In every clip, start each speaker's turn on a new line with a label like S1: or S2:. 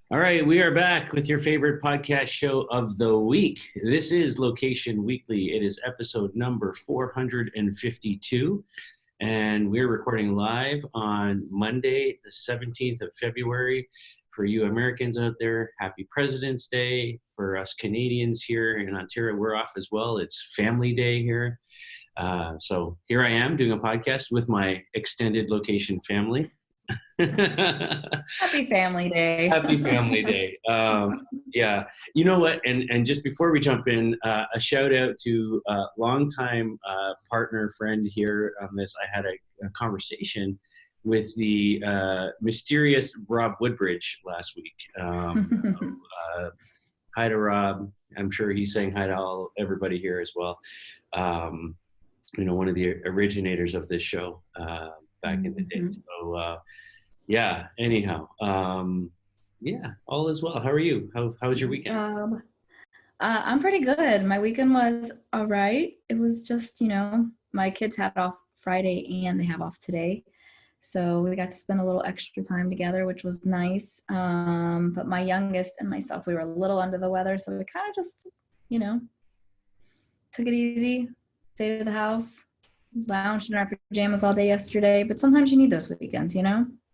S1: All right, we are back with your favorite podcast show of the week. This is Location Weekly. It is episode number 452, and we're recording live on Monday, the 17th of February. For you Americans out there, happy President's Day. For us Canadians here in Ontario, we're off as well. It's Family Day here. So here I am doing a podcast with my extended location family.
S2: Happy Family Day.
S1: Happy Family Day. Yeah, you know what? And just before we jump in, a shout out to a longtime partner friend here on this. I had a conversation with the mysterious Rob Woodbridge last week. Hi to Rob. I'm sure he's saying hi to everybody here as well. One of the originators of this show back in the day. So. Yeah. Anyhow, yeah, all is well. How are you? How was your weekend?
S2: I'm pretty good. My weekend was all right. It was just, my kids had off Friday and they have off today. So we got to spend a little extra time together, which was nice. But my youngest and myself, we were a little under the weather. So we kind of just, took it easy, stayed at the house, lounged in our pajamas all day yesterday. But sometimes you need those weekends,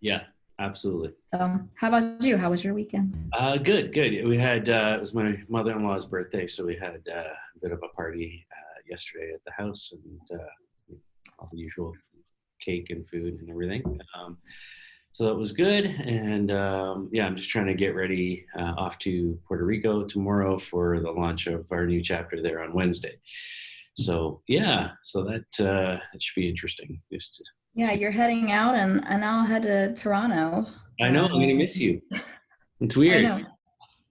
S1: Yeah, absolutely.
S2: So how about you? How was your weekend?
S1: Good. We had, it was my mother-in-law's birthday, so we had a bit of a party yesterday at the house, and all the usual cake and food and everything. So that was good, and yeah, I'm just trying to get ready off to Puerto Rico tomorrow for the launch of our new chapter there on Wednesday. So yeah, so that should be interesting.
S2: Yeah, you're heading out, and I'll head to Toronto.
S1: I know, I'm going to miss you. It's weird.
S2: I know,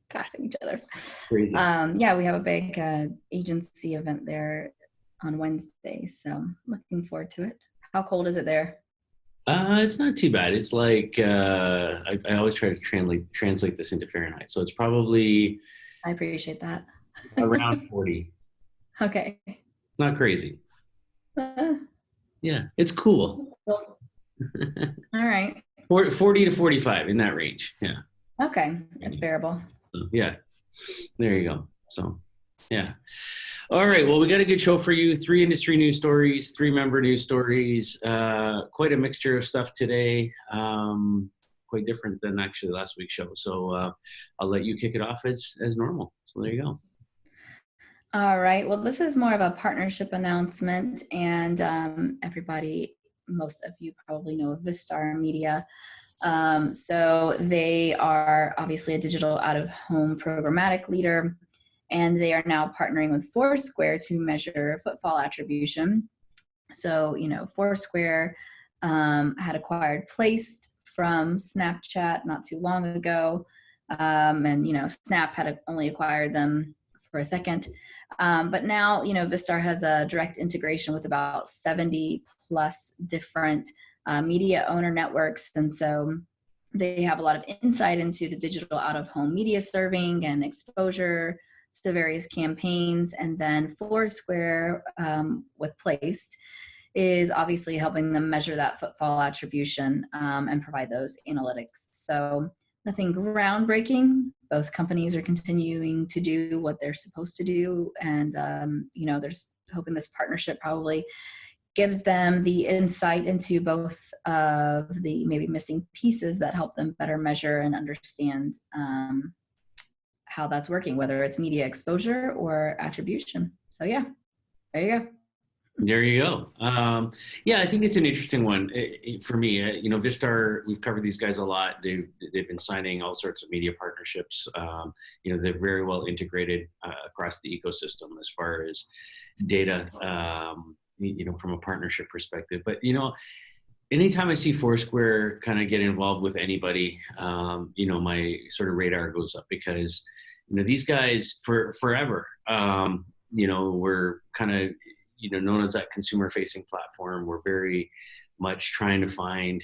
S2: passing each other.
S1: Crazy.
S2: Yeah, we have a big agency event there on Wednesday, so looking forward to it. How cold is it there?
S1: It's not too bad. It's like, I always try to translate this into Fahrenheit. So it's probably...
S2: I appreciate that.
S1: around 40.
S2: Okay.
S1: Not crazy. Yeah, it's cool.
S2: All right.
S1: 40 to 45 in that range. Yeah.
S2: Okay, it's bearable.
S1: Yeah, there you go. So, yeah. All right. Well, we got a good show for you. 3 industry news stories, 3 member news stories. Quite a mixture of stuff today. Quite different than actually last week's show. So I'll let you kick it off as normal. So there you go.
S2: All right. Well, this is more of a partnership announcement, and most of you probably know of Vistar Media. So they are obviously a digital out-of-home programmatic leader, and they are now partnering with Foursquare to measure footfall attribution. So, Foursquare had acquired Placed from Snapchat not too long ago, and, Snap had only acquired them for a second. But now, Vistar has a direct integration with about 70 plus different media owner networks. And so they have a lot of insight into the digital out-of-home media serving and exposure to various campaigns. And then Foursquare with Placed is obviously helping them measure that footfall attribution and provide those analytics. So nothing groundbreaking. Both companies are continuing to do what they're supposed to do. And, there's hoping this partnership probably gives them the insight into both of the maybe missing pieces that help them better measure and understand how that's working, whether it's media exposure or attribution. So yeah, there you go.
S1: There you go. Yeah, I think it's an interesting one for me. Vistar, we've covered these guys a lot. They've been signing all sorts of media partnerships. They're very well integrated across the ecosystem as far as data, from a partnership perspective. But, anytime I see Foursquare kind of get involved with anybody, my sort of radar goes up because, these guys for forever, we're kind of, known as that consumer-facing platform. We're very much trying to find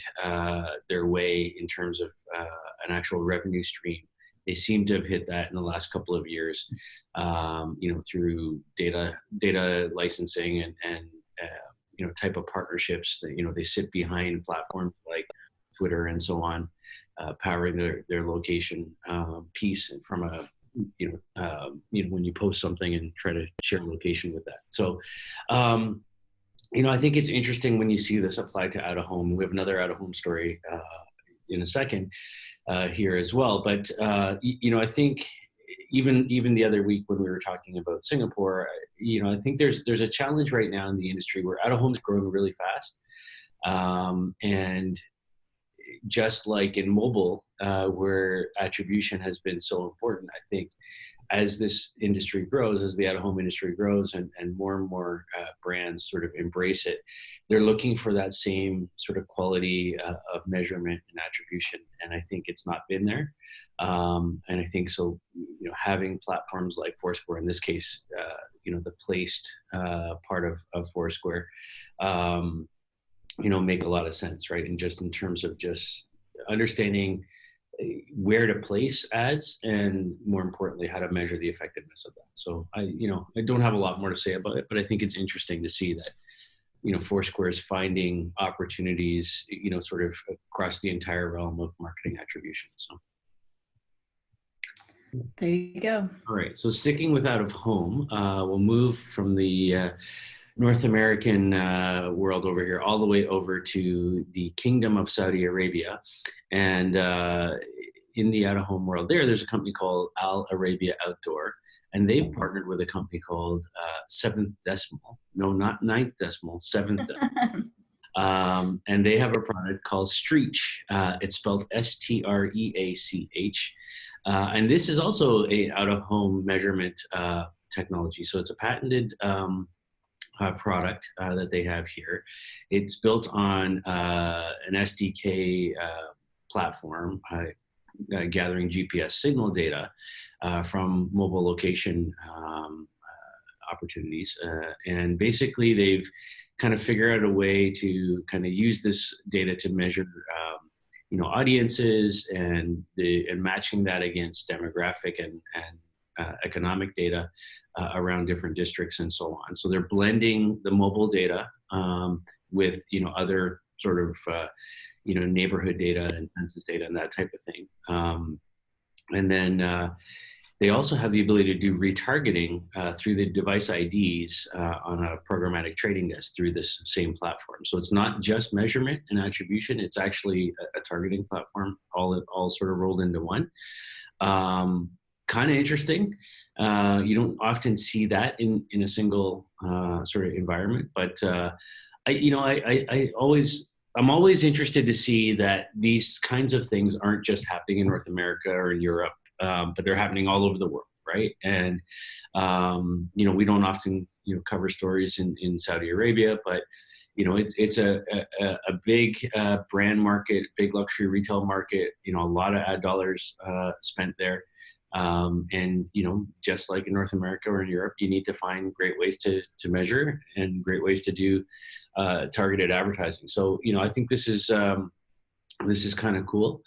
S1: their way in terms of an actual revenue stream. They seem to have hit that in the last couple of years, through data licensing and type of partnerships that, they sit behind platforms like Twitter and so on, powering their location piece from a, when you post something and try to share location with that. So, I think it's interesting when you see this applied to out of home. We have another out of home story in a second here as well. But, I think even the other week when we were talking about Singapore, I think there's a challenge right now in the industry where out of home's growing really fast. And just like in mobile, where attribution has been so important, I think as this industry grows, as the out-of-home industry grows, and more brands sort of embrace it, they're looking for that same sort of quality of measurement and attribution. And I think it's not been there. And I think so, having platforms like Foursquare, in this case, the placed part of Foursquare, make a lot of sense, right? And just in terms of just understanding where to place ads, and more importantly, how to measure the effectiveness of that. So I don't have a lot more to say about it, but I think it's interesting to see that, Foursquare is finding opportunities, sort of across the entire realm of marketing attribution. So
S2: there you go.
S1: All right. So sticking with out of home, we'll move from the North American world over here, all the way over to the Kingdom of Saudi Arabia. And in the out-of-home world there's a company called Al Arabia Outdoor, and they've partnered with a company called Seventh Decimal. No, not Ninth Decimal, Seventh Decimal. And they have a product called Streach. It's spelled Streach. And this is also a out-of-home measurement technology. So it's a patented product that they have here. It's built on an SDK platform gathering GPS signal data from mobile location opportunities. And basically they've kind of figured out a way to kind of use this data to measure audiences and matching that against demographic and economic data around different districts and so on. So they're blending the mobile data with other sort of neighborhood data and census data and that type of thing. And then they also have the ability to do retargeting through the device IDs on a programmatic trading desk through this same platform. So it's not just measurement and attribution, it's actually a targeting platform, all sort of rolled into one. Kind of interesting. You don't often see that in a single sort of environment, but I'm always interested to see that these kinds of things aren't just happening in North America or in Europe, but they're happening all over the world, right? And we don't often cover stories in Saudi Arabia, but it's a big brand market, big luxury retail market. A lot of ad dollars spent there. And just like in North America or in Europe, you need to find great ways to measure and great ways to do targeted advertising. So I think this is kind of cool.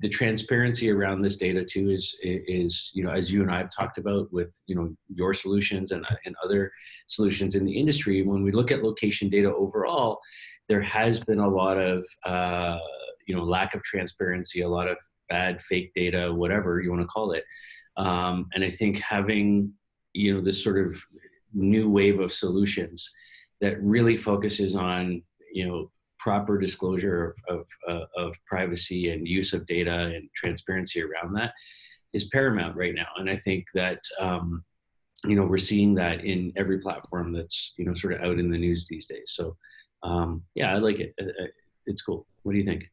S1: The transparency around this data too is as you and I have talked about with your solutions and other solutions in the industry. When we look at location data overall, there has been a lot of lack of transparency, a lot of bad fake data, whatever you want to call it. And I think having, this sort of new wave of solutions that really focuses on, proper disclosure of privacy and use of data and transparency around that is paramount right now. And I think that, we're seeing that in every platform that's, sort of out in the news these days. So yeah, I like it. It's cool. What do you think?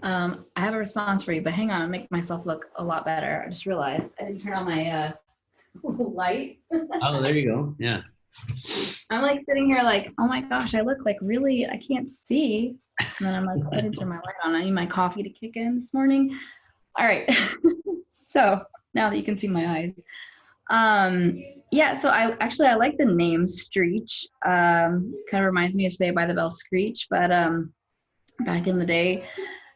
S2: I have a response for you, but hang on, I'll make myself look a lot better. I just realized I didn't turn on my light.
S1: Oh, there you go. Yeah.
S2: I'm like sitting here like, oh my gosh, I look like really, I can't see. And then I'm like, I didn't turn my light on. I need my coffee to kick in this morning. All right. So now that you can see my eyes. Yeah, so I like the name Streach. Kind of reminds me of Saved by the Bell Screech, but back in the day.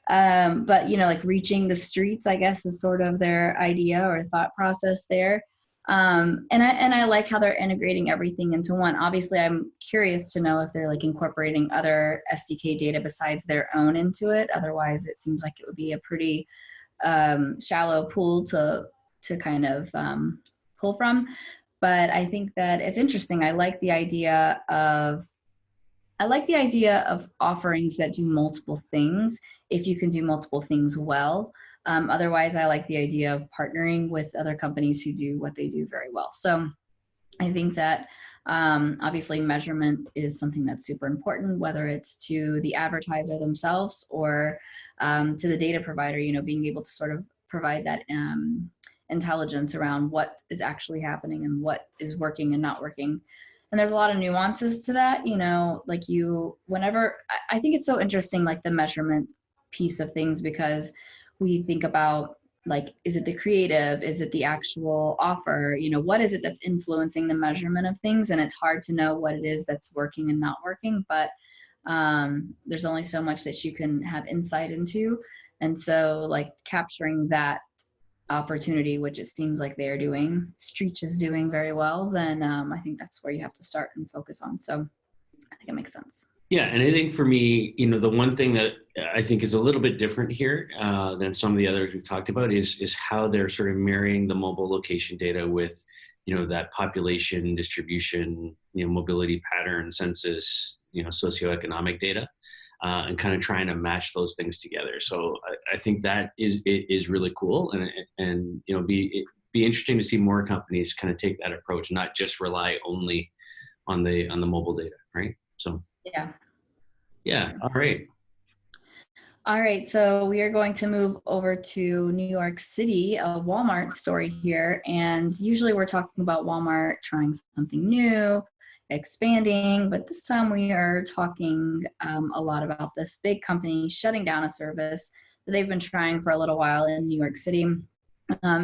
S2: But like reaching the streets, I guess, is sort of their idea or thought process there. And I like how they're integrating everything into one. Obviously, I'm curious to know if they're like incorporating other SDK data besides their own into it. Otherwise, it seems like it would be a pretty shallow pool to kind of pull from. But I think that it's interesting. I like the idea of offerings that do multiple things if you can do multiple things well. Otherwise, I like the idea of partnering with other companies who do what they do very well. So I think that obviously measurement is something that's super important, whether it's to the advertiser themselves or to the data provider, being able to sort of provide that intelligence around what is actually happening and what is working and not working. And there's a lot of nuances to that, like I think it's so interesting, like the measurement piece of things, because we think about like, is it the creative? Is it the actual offer? What is it that's influencing the measurement of things? And it's hard to know what it is that's working and not working, but there's only so much that you can have insight into. And so like capturing that opportunity, which it seems like they're doing, Streach is doing very well, then I think that's where you have to start and focus on. So I think it makes sense.
S1: Yeah, and I think for me, the one thing that I think is a little bit different here than some of the others we've talked about is how they're sort of marrying the mobile location data with, that population distribution, mobility pattern, census, socioeconomic data, and kind of trying to match those things together. So I think that is really cool, and be interesting to see more companies kind of take that approach, not just rely only on the mobile data, right? So. Yeah. All right.
S2: All right. So we are going to move over to New York City, a Walmart story here. And usually we're talking about Walmart trying something new, expanding, but this time we are talking a lot about this big company shutting down a service that they've been trying for a little while in New York City.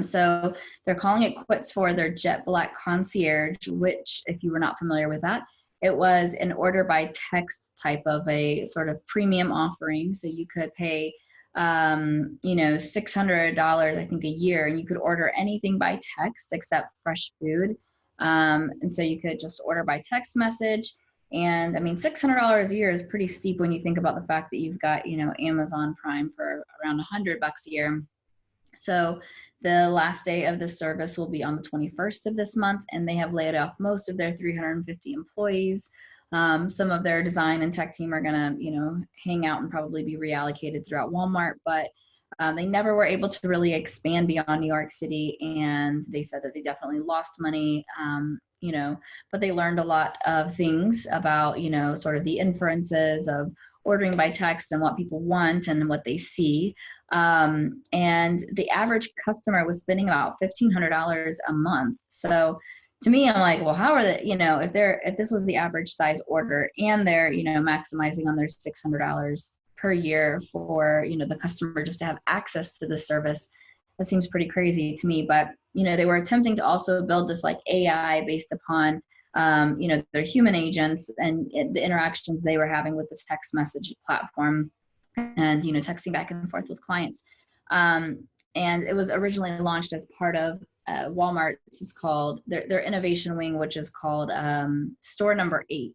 S2: So they're calling it quits for their Jetblack concierge, which, if you were not familiar with that, it was an order by text type of a sort of premium offering. So you could pay, $600, I think, a year, and you could order anything by text except fresh food. And so you could just order by text message. And I mean, $600 a year is pretty steep when you think about the fact that you've got, Amazon Prime for around $100 a year. So the last day of the service will be on the 21st of this month, and they have laid off most of their 350 employees. Some of their design and tech team are going to, hang out and probably be reallocated throughout Walmart, but they never were able to really expand beyond New York City, and they said that they definitely lost money, but they learned a lot of things about, sort of the inferences of ordering by text and what people want and what they see. And the average customer was spending about $1,500 a month. So to me, I'm like, well, how are they, if this was the average size order and they're, maximizing on their $600 per year for, the customer just to have access to the service, that seems pretty crazy to me. But, they were attempting to also build this like AI based upon, their human agents and the interactions they were having with the text message platform, and texting back and forth with clients. And it was originally launched as part of Walmart. It's called their innovation wing, which is called Store Number 8.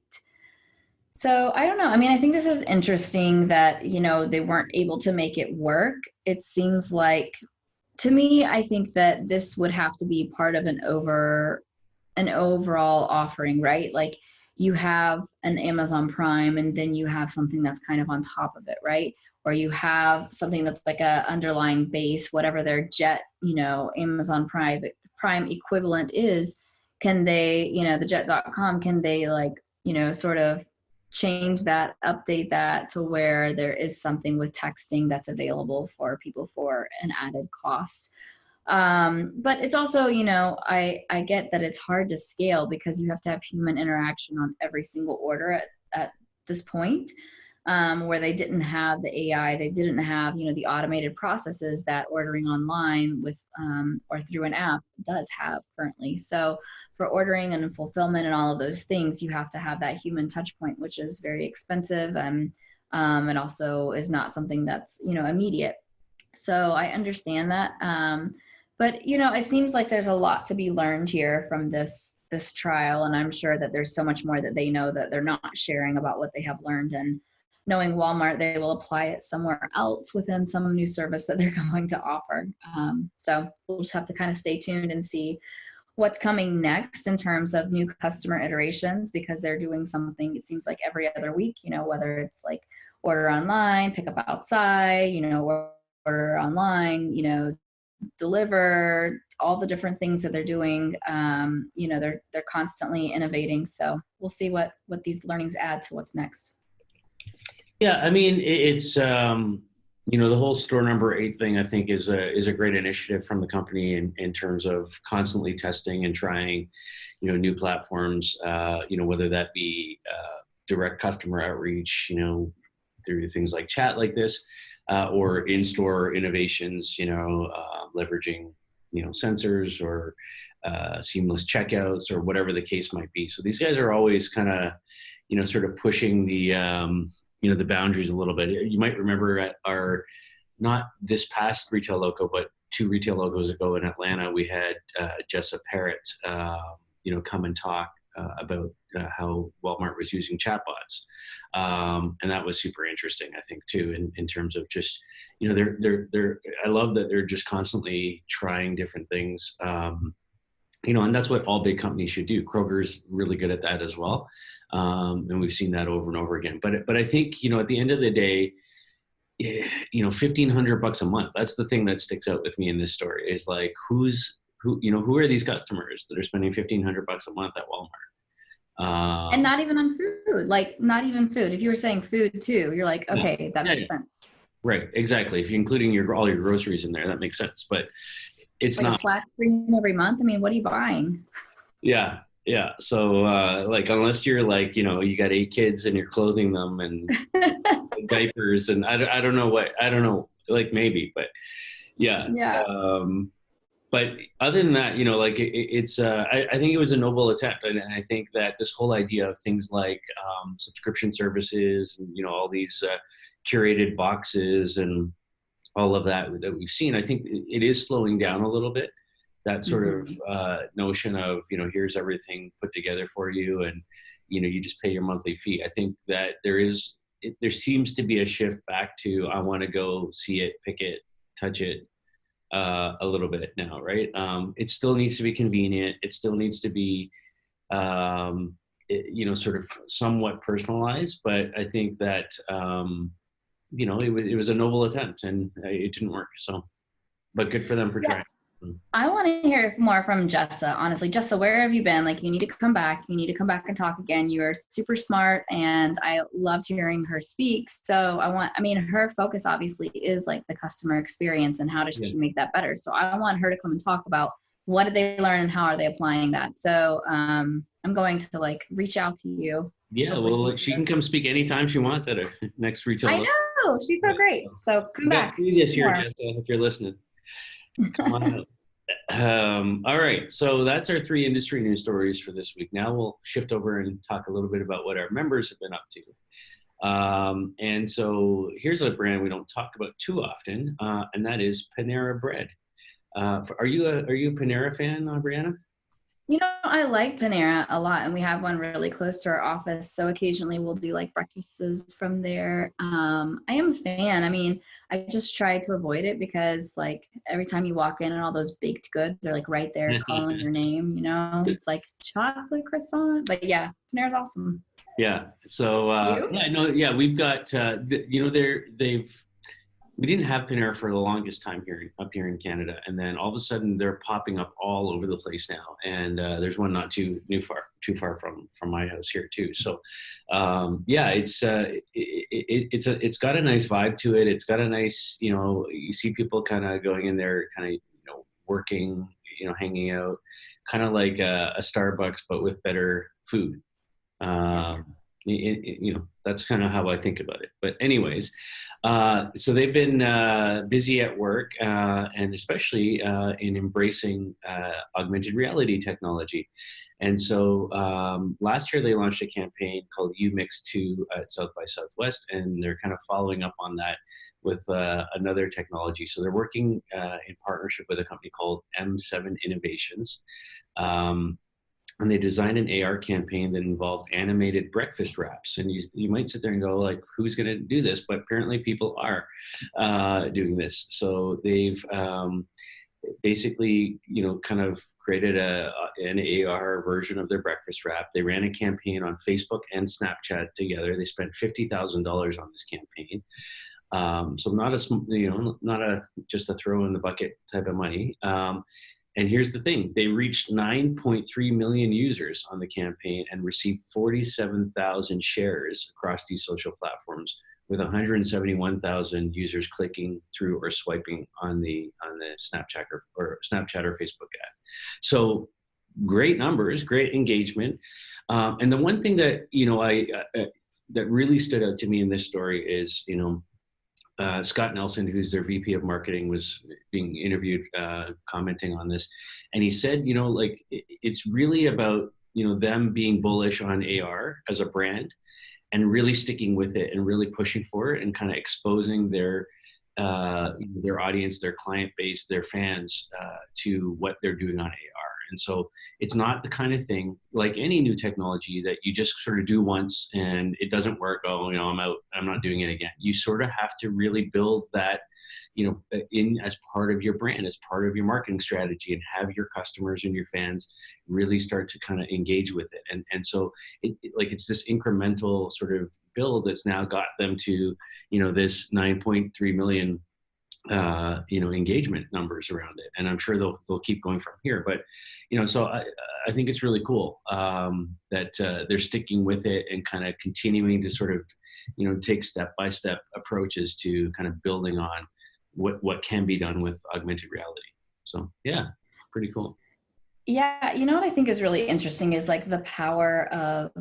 S2: So I don't know. I mean, I think this is interesting that they weren't able to make it work. It seems like, to me, I think that this would have to be part of an overall offering, right? Like, you have an Amazon Prime, and then you have something that's kind of on top of it, right? Or you have something that's like a underlying base, whatever their Amazon Prime equivalent is. Can they, the jet.com, can they sort of change that, update that to where there is something with texting that's available for people for an added cost? But it's also, I get that it's hard to scale because you have to have human interaction on every single order at this point, where they didn't have the AI, they didn't have, the automated processes that ordering online with, or through an app does have currently. So for ordering and fulfillment and all of those things, you have to have that human touch point, which is very expensive. And also is not something that's, immediate. So I understand that. But it seems like there's a lot to be learned here from this trial, and I'm sure that there's so much more that they know that they're not sharing about what they have learned. And knowing Walmart, they will apply it somewhere else within some new service that they're going to offer. So we'll just have to kind of stay tuned and see what's coming next in terms of new customer iterations, because they're doing something, it seems like every other week, whether it's like order online, pick up outside, order online, deliver, all the different things that they're doing. They're constantly innovating. So we'll see what these learnings add to what's next.
S1: Yeah, I mean, it's the whole store number 8 thing, I think, is a great initiative from the company in terms of constantly testing and trying, new platforms. Whether that be direct customer outreach, through things like chat like this, or in-store innovations, leveraging, sensors or seamless checkouts or whatever the case might be. So these guys are always kind of, sort of pushing the the boundaries a little bit. You might remember at our, not this past retail loco, but 2 retail logos ago in Atlanta, we had Jessa Parrott, come and talk about how Walmart was using chatbots. And that was super interesting, I think, too, in terms of just, I love that they're just constantly trying different things. And that's what all big companies should do. Kroger's really good at that as well. And we've seen that over and over again. But I think, at the end of the day, $1,500 a month, that's the thing that sticks out with me in this story, is like, who are these customers that are spending $1,500 a month at Walmart?
S2: And not even on food, like not even food. If you were saying food too, you're like, okay, that makes sense.
S1: Right, exactly. If you're including all your groceries in there, that makes sense. But it's
S2: like
S1: not
S2: a flat screen every month. I mean, what are you buying?
S1: Yeah. So unless you're like, you got 8 kids and you're clothing them and diapers and I don't know, like maybe, but yeah. But other than that, it's I think it was a noble attempt. And I think that this whole idea of things like subscription services and, all these curated boxes and all of that we've seen, I think it is slowing down a little bit. That sort of notion of, here's everything put together for you and, you just pay your monthly fee. I think that there seems to be a shift back to, I want to go see it, pick it, touch it a little bit now, right? It still needs to be convenient. It still needs to be, sort of somewhat personalized. But I think that, it was a noble attempt and it didn't work. So, but good for them for trying.
S2: I want to hear more from Jessa. Honestly, Jessa, where have you been? Like, you need to come back. You need to come back and talk again. You are super smart, and I loved hearing her speak. So her focus obviously is like the customer experience and how does she make that better. So I want her to come and talk about what did they learn and how are they applying that. So I'm going to reach out to you.
S1: Yeah, well, she can come speak anytime she wants at her next retail.
S2: I know, she's so great. So come back
S1: this year, Jessa, if you're listening. Come on out. All right, so that's our 3 industry news stories for this week. Now we'll shift over and talk a little bit about what our members have been up to. And so here's a brand we don't talk about too often, and that is Panera Bread. Are you a Panera fan, Brianna?
S2: I like Panera a lot, and we have one really close to our office. So occasionally we'll do breakfasts from there. I am a fan. I mean, I just try to avoid it because every time you walk in and all those baked goods are right there calling your name, it's like chocolate croissant. But yeah, Panera's awesome.
S1: Yeah. So we've got we didn't have Panera for the longest time up here in Canada, and then all of a sudden they're popping up all over the place now. And there's one not too far from my house here too. So it's got a nice vibe to it. It's got a nice, you see people kind of going in there, kind of working, hanging out, kind of like a Starbucks but with better food. That's kind of how I think about it. But anyways, so they've been busy at work, and especially in embracing augmented reality technology. And so last year they launched a campaign called UMix2 at South by Southwest, and they're kind of following up on that with another technology. So they're working in partnership with a company called M7 Innovations. And they designed an AR campaign that involved animated breakfast wraps. And you might sit there and go, like, who's going to do this? But apparently people are doing this. So they've basically, kind of created an AR version of their breakfast wrap. They ran a campaign on Facebook and Snapchat together. They spent $50,000 on this campaign. So not just a throw in the bucket type of money. And here's the thing, they reached 9.3 million users on the campaign and received 47,000 shares across these social platforms, with 171,000 users clicking through or swiping on the Snapchat or Facebook ad. So great numbers, great engagement. And the one thing that, that really stood out to me in this story is, Scott Nelson, who's their VP of marketing, was being interviewed, commenting on this. And he said, it's really about, them being bullish on AR as a brand and really sticking with it and really pushing for it and kind of exposing their audience, their client base, their fans to what they're doing on AR. And so it's not the kind of thing, like any new technology, that you just sort of do once and it doesn't work. Oh, I'm out, I'm not doing it again. You sort of have to really build that, in as part of your brand, as part of your marketing strategy, and have your customers and your fans really start to kind of engage with it. And so it's this incremental sort of build that's now got them to, this 9.3 million engagement numbers around it, and I'm sure they'll keep going from here. But so I think it's really cool that they're sticking with it and kind of continuing to sort of take step-by-step approaches to kind of building on what can be done with augmented reality. So yeah, pretty cool.
S2: Yeah, what I think is really interesting is like the power of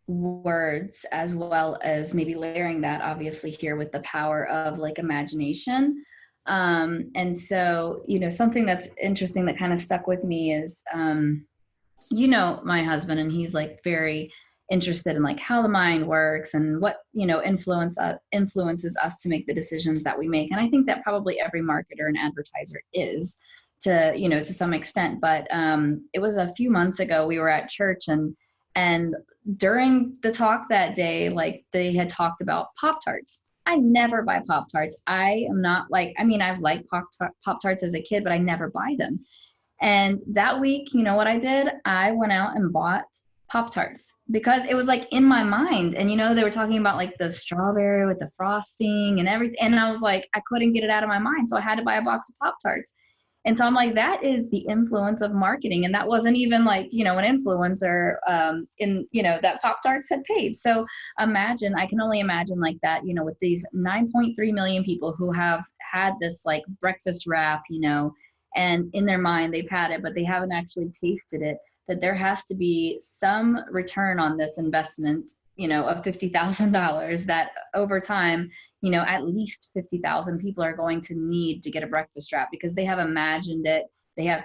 S2: words, as well as maybe layering that obviously here with the power of like imagination. And so, something that's interesting that kind of stuck with me is, my husband, and he's like very interested in like how the mind works and what, influences us to make the decisions that we make. And I think that probably every marketer and advertiser is to some extent. But it was a few months ago, we were at church, and during the talk that day, like they had talked about Pop-Tarts. I never buy Pop-Tarts. I am not I've liked Pop-Tarts as a kid, but I never buy them. And that week, what I did? I went out and bought Pop-Tarts because it was like in my mind. And, they were talking about like the strawberry with the frosting and everything. And I was like, I couldn't get it out of my mind. So I had to buy a box of Pop-Tarts. And so I'm like, that is the influence of marketing. And that wasn't even like, an influencer that Pop-Tarts had paid. So I can only imagine like that, with these 9.3 million people who have had this like breakfast wrap, and in their mind they've had it, but they haven't actually tasted it, that there has to be some return on this investment, of $50,000 that over time, at least 50,000 people are going to need to get a breakfast wrap because they have imagined it. They have,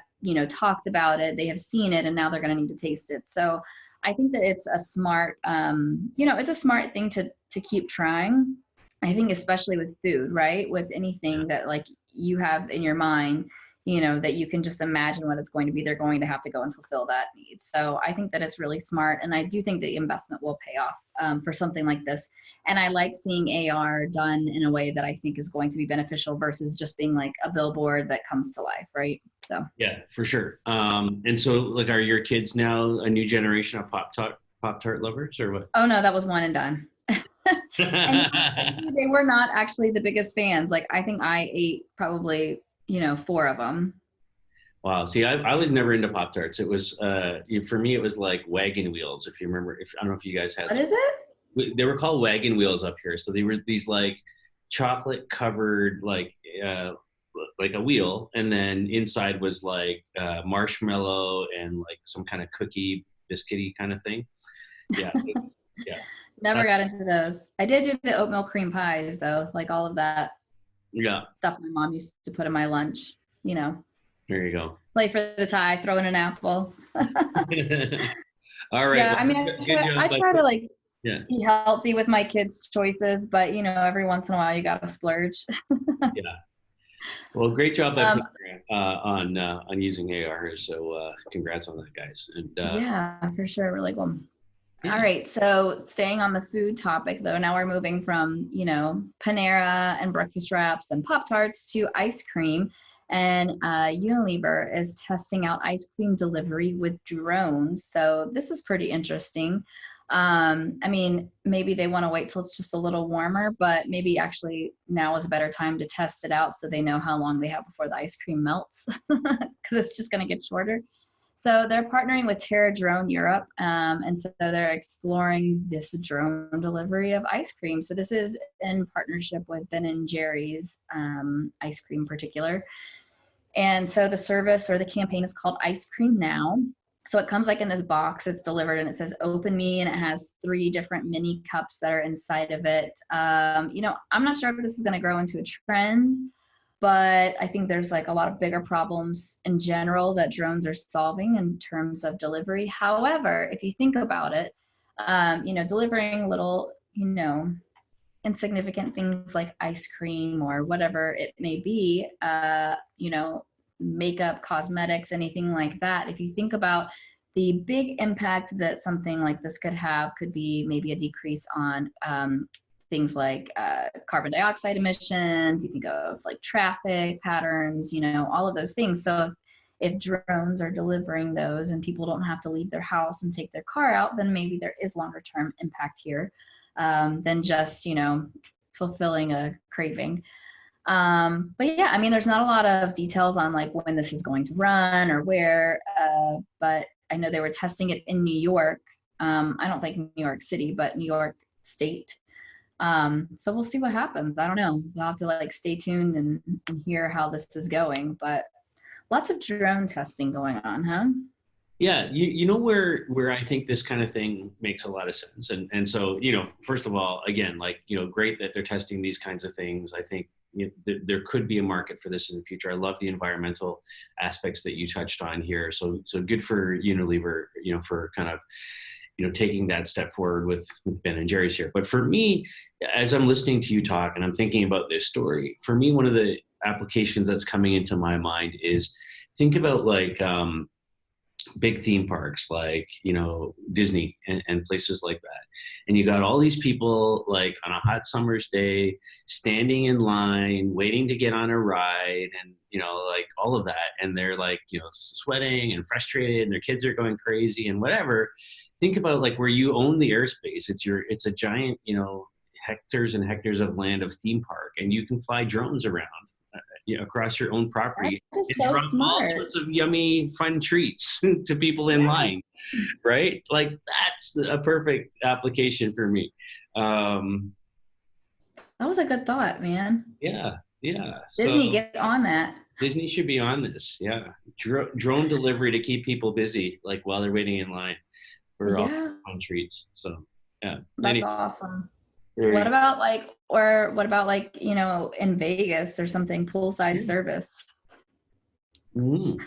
S2: talked about it. They have seen it, and now they're going to need to taste it. So I think that it's a smart, it's a smart thing to keep trying. I think especially with food, right? With anything that like you have in your mind, that you can just imagine what it's going to be, they're going to have to go and fulfill that need. So I think that it's really smart. And I do think the investment will pay off for something like this. And I like seeing AR done in a way that I think is going to be beneficial versus just being like a billboard that comes to life, right? So yeah,
S1: for sure. And so like, are your kids now a new generation of Pop-Tart lovers or what?
S2: Oh no, that was one and done. And they were not actually the biggest fans. Like I think I ate probably 4 of them.
S1: Wow. See, I was never into Pop-Tarts. It was, for me, it was like wagon wheels. If you remember, I don't know if you guys had.
S2: What is it?
S1: They were called wagon wheels up here. So they were these like chocolate covered, like a wheel. And then inside was like marshmallow and like some kind of cookie biscuity kind of thing. Yeah. Yeah.
S2: Never got into those. I did do the oatmeal cream pies though, like all of that
S1: Yeah,
S2: stuff my mom used to put in my lunch, you know,
S1: there you go.
S2: play for the tie, throw in an apple.
S1: All right.
S2: Yeah, I
S1: Well,
S2: mean,
S1: good
S2: I
S1: job.
S2: try to like
S1: Yeah.
S2: be healthy with my kids' choices, but you know, every once in a while you gotta splurge.
S1: Yeah. Well, great job by
S2: Um,
S1: Panera, on using AR. So congrats on that, guys. And
S2: yeah, for sure. Really cool. All
S1: yeah,
S2: right, so staying on the food topic though, now we're moving from, you know, Panera and breakfast wraps and Pop Tarts to ice cream. And Unilever is testing out ice cream delivery with drones. So this is pretty interesting. I mean, maybe they want to wait till it's just a little warmer, but maybe actually now is a better time to test it out so they know how long they have before the ice cream melts because it's just going to get shorter. So they're partnering with Terra Drone Europe, and so they're exploring this drone delivery of ice cream. So this is in partnership with Ben and Jerry's ice cream in particular. And so the service or the campaign is called Ice Cream Now. So it comes like in this box, it's delivered and it says open me, and it has 3 different mini cups that are inside of it. You know, I'm not sure if this is going to grow into a trend, but I think there's like a lot of bigger problems in general that drones are solving in terms of delivery. However, if you think about it, you know, delivering little, you know, insignificant things like ice cream or whatever it may be, you know, makeup, cosmetics, anything like that. If you think about the big impact that something like this could have, could be maybe a decrease on things like carbon dioxide emissions. You think of like traffic patterns, you know, all of those things. So if drones are delivering those and people don't have to leave their house and take their car out, then maybe there is longer term impact here than just, you know, fulfilling a craving. But yeah, I mean, there's not a lot of details on like when this is going to run or where, but I know they were testing it in New York. I don't think New York City, but New York State. So we'll see what happens. I don't know. We'll have to like stay tuned and hear how this is going, but lots of drone testing going on, huh?
S1: yeah. You know where I think this kind of thing makes a lot of sense. And so, you know, first of all, again, like, you know, great that they're testing these kinds of things. I think, you know, there could be a market for this in the future. I love the environmental aspects that you touched on here. So good for Unilever, you know, for kind of, you know, taking that step forward with Ben and Jerry's here. But for me, as I'm listening to you talk and I'm thinking about this story, for me, one of the applications that's coming into my mind is think about like big theme parks like, you know, Disney and places like that. And you got all these people like on a hot summer's day standing in line waiting to get on a ride, and you know, like all of that, and they're like, you know, sweating and frustrated and their kids are going crazy and whatever. Think about like where you own the airspace. It's a giant, you know, hectares and hectares of land of theme park, and you can fly drones around, you know, across your own property
S2: That's
S1: and
S2: just so
S1: drop all
S2: smart.
S1: sorts of yummy, fun treats to people in
S2: Yeah,
S1: line, right? Like that's a perfect application for me. Um,
S2: that was a good thought, man.
S1: yeah, yeah.
S2: Disney,
S1: So
S2: get on that.
S1: Disney should be on this. Yeah, drone delivery to keep people busy, like while they're waiting in line for all
S2: Yeah,
S1: fun treats. So yeah.
S2: that's
S1: Anyway,
S2: awesome.
S1: there
S2: What
S1: you
S2: about like, or what about like, you know, in Vegas or something, poolside
S1: go.
S2: service?
S1: Mm,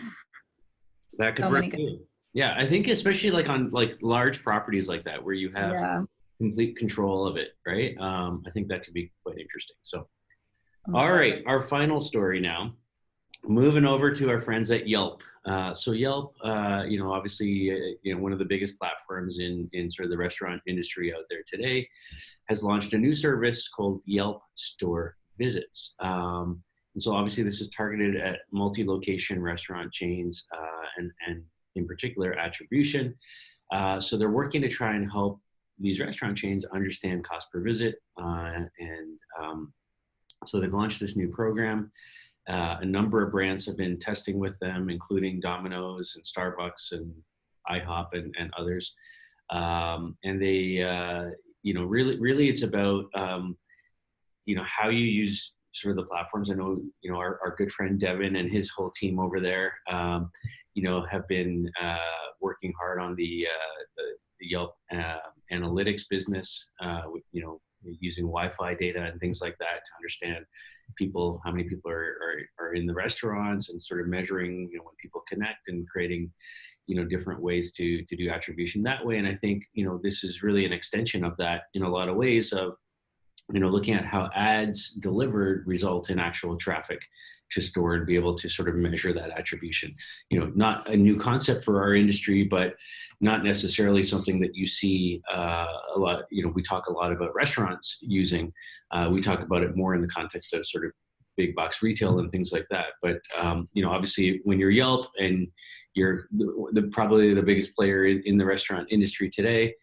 S1: that could
S2: So
S1: work
S2: many good,
S1: too. Yeah, I think especially like on like large properties like that where you have
S2: yeah.
S1: complete control of it, right? I think that could be quite interesting. So, all
S2: Mhm.
S1: right, our final story now. Moving over to our friends at Yelp. So Yelp, you know, obviously, you know, one of the biggest platforms in sort of the restaurant industry out there today, has launched a new service called Yelp Store Visits. And so obviously this is targeted at multi-location restaurant chains and in particular attribution. So they're working to try and help these restaurant chains understand cost per visit. So they've launched this new program. A number of brands have been testing with them, including Domino's and Starbucks and IHOP and others. And they, you know, really it's about, you know, how you use sort of the platforms. I know, you know, our good friend Devin and his whole team over there, you know, have been working hard on the Yelp analytics business, using Wi-Fi data and things like that to understand how many people are in the restaurants, and sort of measuring, when people connect, and creating, different ways to do attribution that way. And I think, this is really an extension of that in a lot of ways of, looking at how ads delivered result in actual traffic to store, and be able to sort of measure that attribution. Not a new concept for our industry, but not necessarily something that you see a lot. We talk a lot about restaurants using. We talk about it more in the context of sort of big box retail and things like that. But obviously, when you're Yelp and you're probably the biggest player in the restaurant industry today,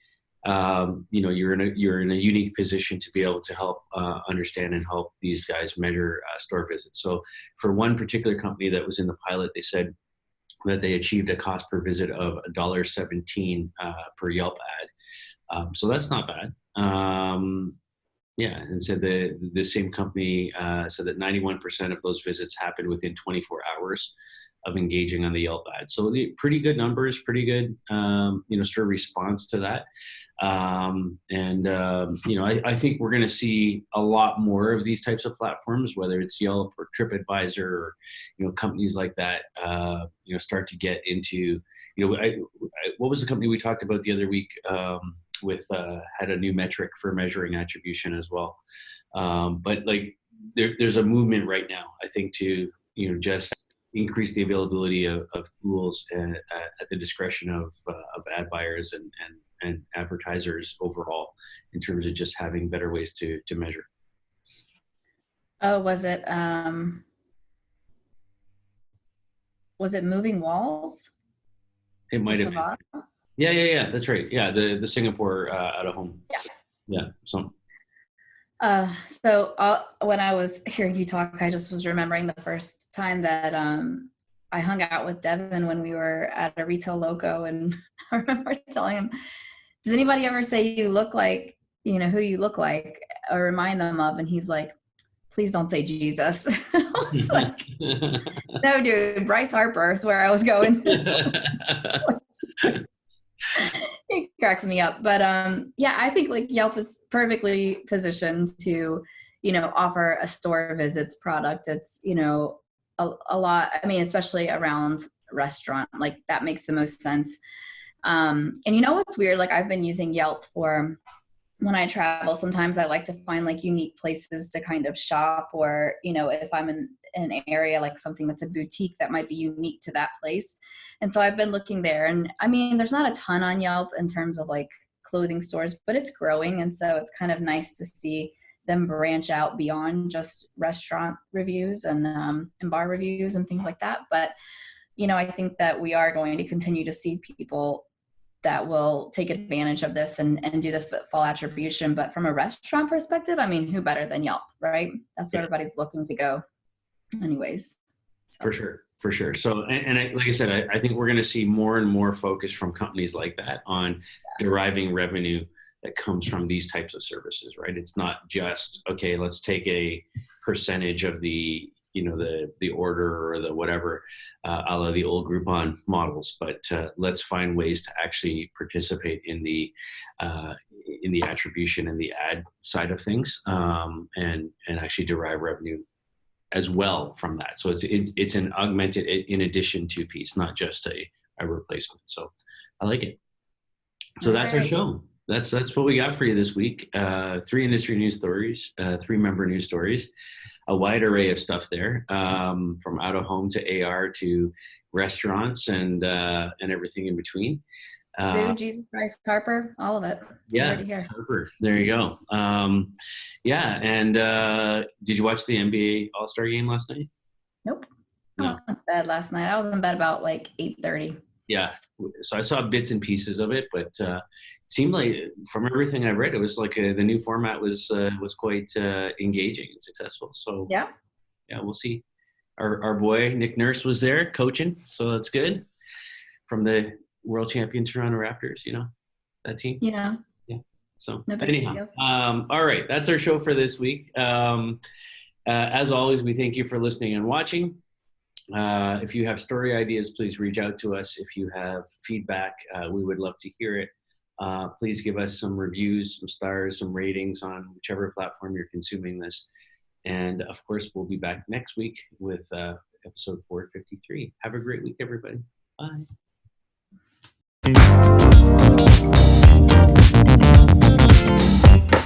S1: you're in a unique position to be able to help understand and help these guys measure store visits. So for one particular company that was in the pilot, they said that they achieved a cost per visit of $1.17 per Yelp ad. So that's not bad. And so the same company said that 91% of those visits happened within 24 hours of engaging on the Yelp ad. So pretty good numbers, pretty good, sort of response to that. I think we're going to see a lot more of these types of platforms, whether it's Yelp or TripAdvisor or, companies like that, start to get into, what was the company we talked about the other week had a new metric for measuring attribution as well. But like there's a movement right now, I think, to, just increase the availability of tools at the discretion of ad buyers and advertisers overall, in terms of just having better ways to measure.
S2: Oh, was it Moving Walls?
S1: It might have been. Yeah. That's right. Yeah, the Singapore out of home. Yeah. So
S2: when I was hearing you talk, I just was remembering the first time that I hung out with Devin when we were at a retail loco, and I remember telling him, does anybody ever say you look like, who you look like or remind them of? And he's like, please don't say Jesus. I was like, no, dude, Bryce Harper is where I was going. It cracks me up. But I think like Yelp is perfectly positioned to, offer a store visits product. It's, a lot, especially around restaurant, like that makes the most sense. And what's weird? Like I've been using Yelp for when I travel. Sometimes I like to find like unique places to kind of shop, or, if I'm in an area, like something that's a boutique that might be unique to that place. And so I've been looking there, and there's not a ton on Yelp in terms of like clothing stores, but it's growing. And so it's kind of nice to see them branch out beyond just restaurant reviews and bar reviews and things like that. But, I think that we are going to continue to see people that will take advantage of this and do the footfall attribution. But from a restaurant perspective, who better than Yelp, right? That's where everybody's looking to go anyways.
S1: For sure. So, like I said, I think we're going to see more and more focus from companies like that on deriving revenue that comes from these types of services, right? It's not just, okay, let's take a percentage of the order or the whatever, a la the old Groupon models, but let's find ways to actually participate in the attribution and the ad side of things, and actually derive revenue as well from that. So it's an augmented in addition to piece, not just a replacement. So I like it. So that's our show. That's what we got for you this week. 3 industry news stories, 3 member news stories, a wide array of stuff there, from out of home to AR to restaurants and everything in between.
S2: Food, Jesus Christ, Harper, all of it.
S1: Yeah, Harper. There you go. And did you watch the NBA All-Star game last night?
S2: Nope.
S1: No.
S2: I went to bed last night. I was in bed about like 8:30.
S1: Yeah, so I saw bits and pieces of it, but it seemed like, from everything I've read, it was like the new format was quite engaging and successful. So yeah, we'll see. Our boy Nick Nurse was there coaching, so that's good. From the world champion Toronto Raptors, that team.
S2: Yeah.
S1: So anyhow, all right, that's our show for this week. As always, we thank you for listening and watching. If you have story ideas, please reach out to us. If you have feedback, we would love to hear it. Please give us some reviews, some stars, some ratings on whichever platform you're consuming this. And of course, we'll be back next week with episode 453. Have a great week, everybody. Bye.